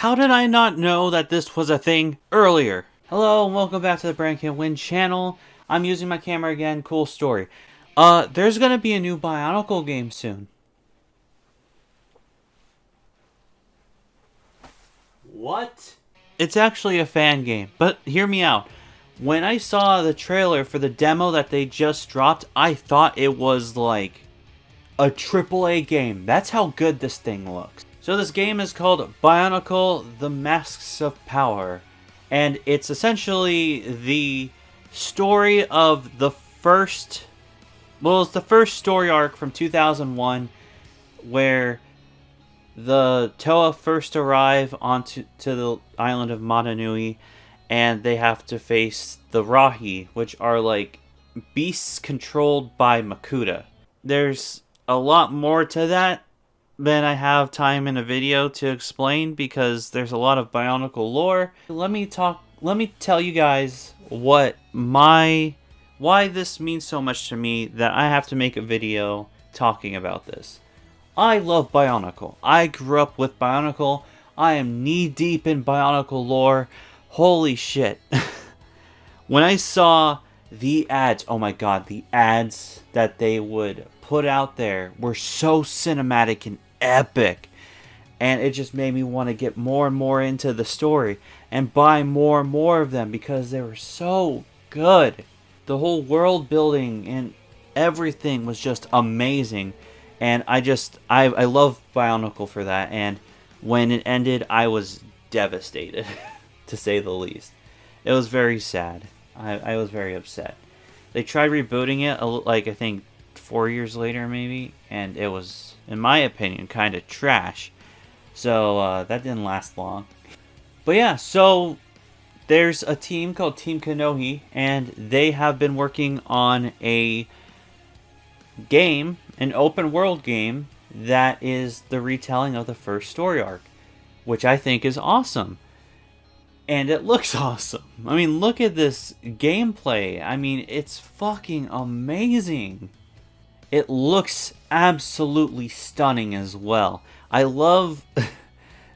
How did I not know that this was a thing earlier? Hello and welcome back to the Brand Can Win channel. I'm using my camera again. Cool story. There's gonna be a new Bionicle game soon. What? It's actually a fan game, but hear me out. When I saw the trailer for the demo that they just dropped, I thought it was like a AAA game. That's how good this thing looks. So this game is called Bionicle: The Masks of Power. And it's essentially the story of the first... Well, it's the first story arc from 2001 where the Toa first arrive onto the island of Matanui, and they have to face the Rahi, which are like beasts controlled by Makuta. There's a lot more to that than I have time in a video to explain because there's a lot of Bionicle lore. Let me tell you guys why this means so much to me that I have to make a video talking about this. I love Bionicle. I grew up with Bionicle. I am knee deep in Bionicle lore. Holy shit. When I saw the ads, oh my god, the ads that they would put out there were so cinematic and epic. And it just made me want to get more and more into the story and buy more and more of them because they were so good. The whole world building and everything was just amazing. And I love Bionicle for that. And when it ended, I was devastated, to say the least. It was very sad. I was very upset. They tried rebooting it, like, I think 4 years later, maybe. And it was, in my opinion, kind of trash. So, that didn't last long. But yeah, so there's a team called Team Kanohi. And they have been working on a game, an open world game that is the retelling of the first story arc, which I think is awesome. And it looks awesome. I mean, look at this gameplay. I mean, it's fucking amazing. It looks absolutely stunning as well. I love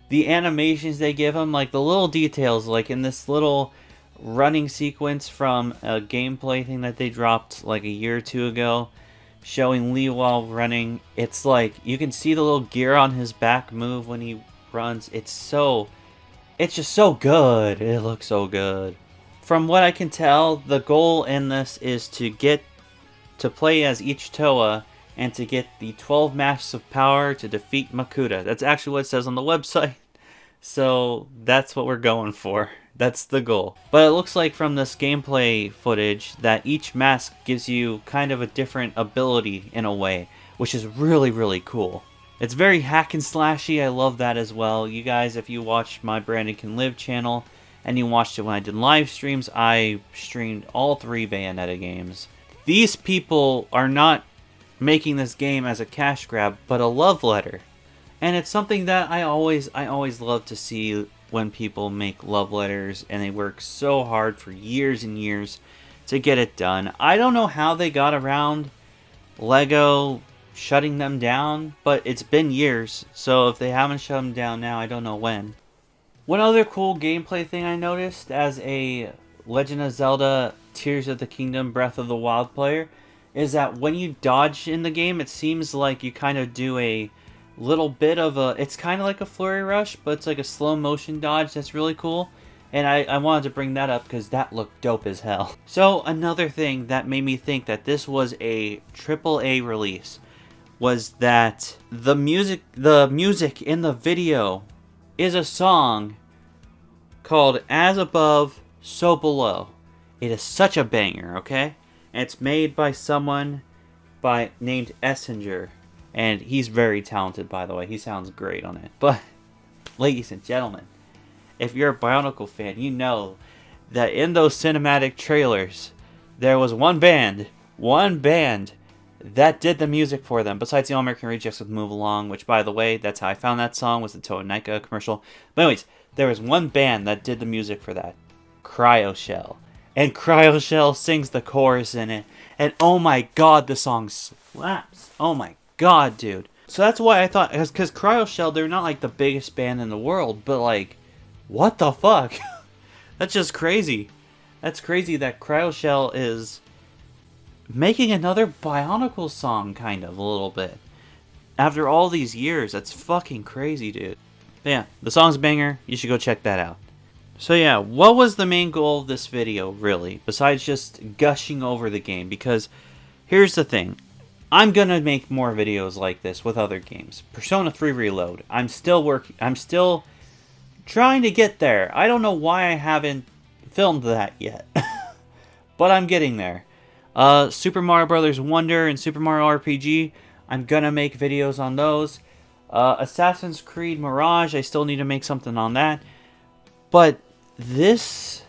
the animations they give them, like the little details, like in this little running sequence from a gameplay thing that they dropped like a year or two ago, showing Lee while running. It's like you can see the little gear on his back move when he runs. It's just so good. It looks so good. From what I can tell, the goal in this is to get to play as each Toa and to get the 12 Masks of Power to defeat Makuta. That's actually what it says on the website. So that's what we're going for. That's the goal. But it looks like from this gameplay footage that each mask gives you kind of a different ability in a way, which is really, really cool. It's very hack and slashy. I love that as well. You guys, if you watch my Brandon Can Live channel and you watched it when I did live streams, I streamed all 3 Bayonetta games. These people are not making this game as a cash grab, but a love letter. And it's something that I always love to see when people make love letters and they work so hard for years and years to get it done. I don't know how they got around Lego shutting them down, but it's been years, so if they haven't shut them down now, I don't know when. One other cool gameplay thing I noticed as a Legend of Zelda Tears of the Kingdom Breath of the Wild player is that when you dodge in the game, it seems like you kind of do a little bit of a... It's kind of like a flurry rush, but it's like a slow motion dodge that's really cool. And I wanted to bring that up because that looked dope as hell. So another thing that made me think that this was a AAA release was that the music in the video is a song called As Above, So Below. It is such a banger, okay? And it's made by someone named Essinger. And he's very talented, by the way. He sounds great on it. But, ladies and gentlemen, if you're a Bionicle fan, you know that in those cinematic trailers, there was one band that did the music for them, besides the All-American Rejects with Move Along, which, by the way, that's how I found that song, was the Toa Nika commercial. But anyways, there was one band that did the music for that, Cryoshell. And Cryoshell sings the chorus in it, and oh my god, the song slaps. Oh my god, dude. So that's why I thought, because Cryoshell, they're not like the biggest band in the world, but like, what the fuck? That's just crazy. That's crazy that Cryoshell is making another Bionicle song, kind of, a little bit. After all these years, that's fucking crazy, dude. But yeah, the song's a banger. You should go check that out. So yeah, what was the main goal of this video, really? Besides just gushing over the game? Because here's the thing. I'm gonna make more videos like this with other games. Persona 3 Reload. I'm still trying to get there. I don't know why I haven't filmed that yet. But I'm getting there. Super Mario Bros. Wonder and Super Mario RPG. I'm gonna make videos on those. Assassin's Creed Mirage. I still need to make something on that. But this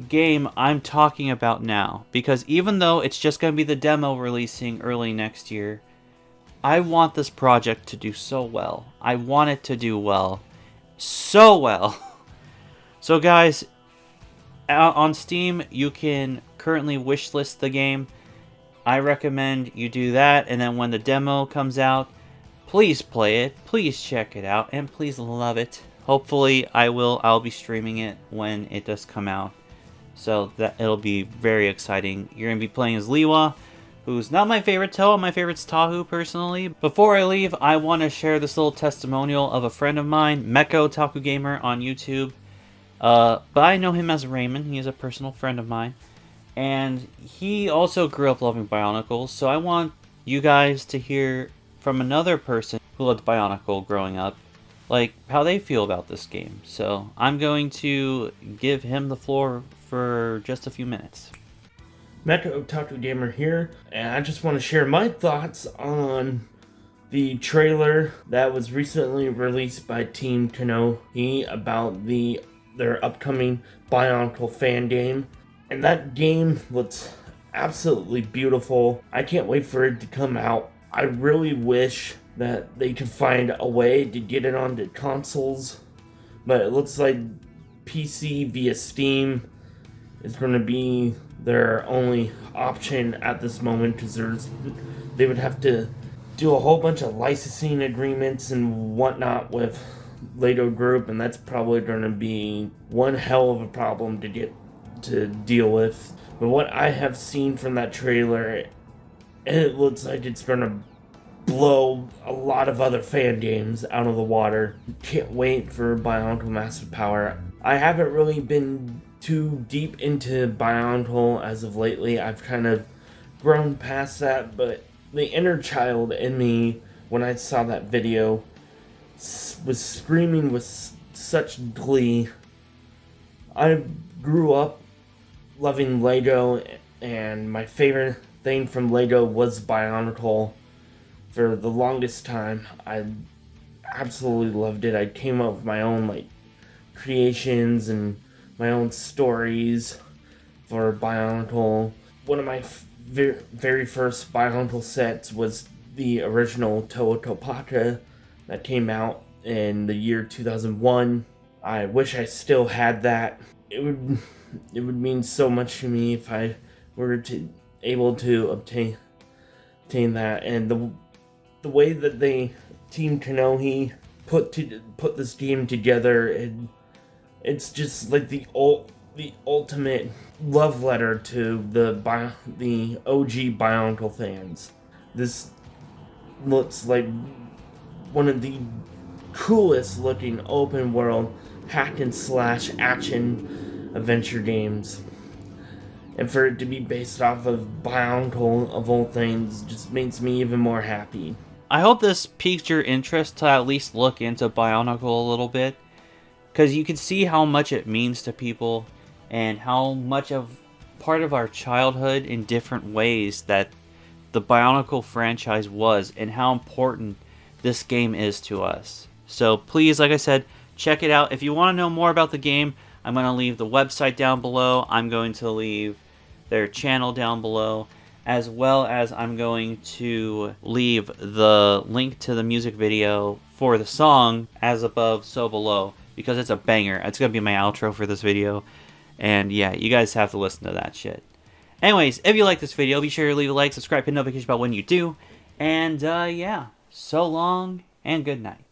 game I'm talking about now, because even though it's just going to be the demo releasing early next year, I want this project to do so well. I want it to do well. So well. So guys, on Steam, you can currently wishlist the game. I recommend you do that, and then when the demo comes out, please play it, please check it out, and please love it. Hopefully I'll be streaming it when it does come out. So that it'll be very exciting. You're going to be playing as Liwa, who's not my favorite Toa. My favorite's Tahu, personally. Before I leave, I want to share this little testimonial of a friend of mine, Meko Taku Gamer on YouTube. But I know him as Raymond. He is a personal friend of mine. And he also grew up loving Bionicles. So I want you guys to hear from another person who loved Bionicle growing up, like how they feel about this game. So I'm going to give him the floor for just a few minutes. Meko Taku Gamer here, and I just want to share my thoughts on the trailer that was recently released by Team Konohi about their upcoming Bionicle fan game. And that game looks absolutely beautiful. I can't wait for it to come out. I really wish that they could find a way to get it onto consoles, but it looks like PC via Steam is going to be their only option at this moment, because they would have to do a whole bunch of licensing agreements and whatnot with Lado Group, and that's probably going to be one hell of a problem to deal with. But what I have seen from that trailer, it looks like it's going to blow a lot of other fan games out of the water. Can't wait for Bionicle Massive Power. I haven't really been too deep into Bionicle as of lately. I've kind of grown past that, but the inner child in me, when I saw that video, was screaming with such glee. I grew up loving Lego, and my favorite thing from Lego was Bionicle. For the longest time, I absolutely loved it. I came up with my own creations and my own stories for Bionicle. One of my very first Bionicle sets was the original Toa Topaka that came out in the year 2001. I wish I still had that. It would mean so much to me if I were able to obtain that. And the way that Team Konohi put this game together, it's just like the ultimate love letter to the OG Bionicle fans. This looks like one of the coolest looking open world hack and slash action adventure games. And for it to be based off of Bionicle of all things just makes me even more happy. I hope this piqued your interest to at least look into Bionicle a little bit, because you can see how much it means to people and how much of part of our childhood in different ways that the Bionicle franchise was, and how important this game is to us. So please, like I said, check it out. If you want to know more about the game, I'm going to leave the website down below. I'm going to leave their channel down below, as well as I'm going to leave the link to the music video for the song as above, so below, because it's a banger. It's going to be my outro for this video, and yeah, you guys have to listen to that shit. Anyways, if you like this video, be sure to leave a like, subscribe, hit notification bell when you do, and yeah. So long and good night.